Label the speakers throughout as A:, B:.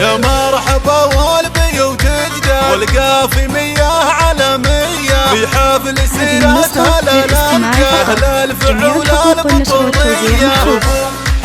A: يا مرحبا والبيوت جداد والقافي 100 على 100 في حفل سيرتها للأمجاد للفعول البطولية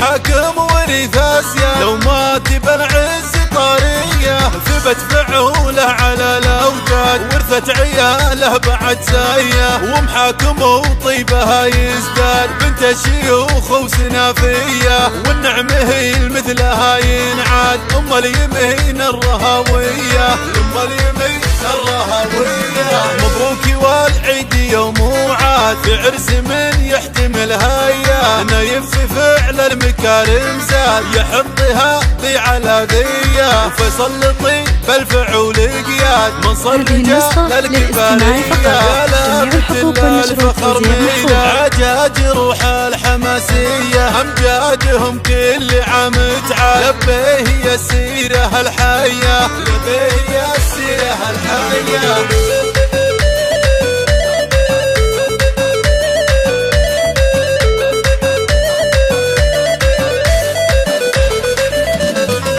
A: حكم ورث اسيا لو مات بالعز طريه ثبت فعوله على الاوجاد ورثت عياله بعد سايه ومحاكم وطيبها يزداد بنت الشيوخ وسنافيه والنعمه هي مثلها ينعاد ام اليمين الرهويه ام اليمين الرهويه مبروك والعيد يوم وعاد في عرس من يحتمل هيا نايف فعل المكارم زاد يحطها ذي على ذيه فيصل طيب الفعول قياد منصر رجال الكباريه يا لافت الفخر ميلاد عجاج روح الحماسيه امجادهم كل عام تعال لبيه السيره الحيه لبيه السيره الحيه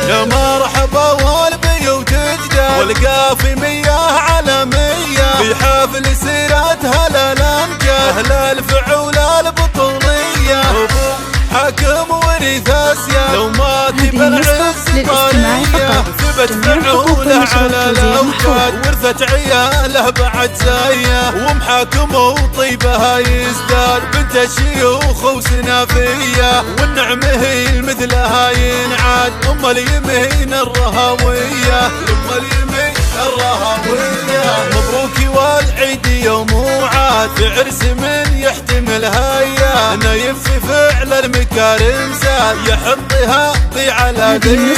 A: يا مرحبا والبيوت جداد والقافي 100 على 100 في حفل سيرتها للأمجاد للفعول البطولية حكم ورث اسيا لو مات بالعز طريه ثبت فعوله على الاوجاد ورثت عياله بعد سايه ومحاكم وطيبها يزداد بنت الشيوخ وسنافيه والنعمه هي مثلها ينعاد ام اليمين الرهويه ام اليمين الرهويه مبروك والعيد يوم وعاد في عرس من يحتمل هيا نايف فعل المكارم زاد يحطها ذي على ذيه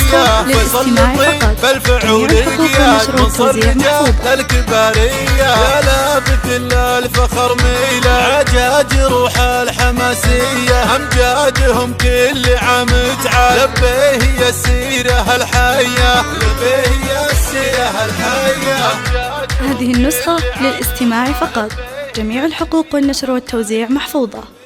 A: فيصل طيب الفعول قياد منصر رجال الكباريه يا لافت الفخر ميلاد عجاج روح الحماسيه امجادهم كل عام تعال لبيه السيره الحيه لبيه السيره الحيه.
B: هذه النسخة للاستماع فقط. جميع الحقوق والنشر والتوزيع محفوظة.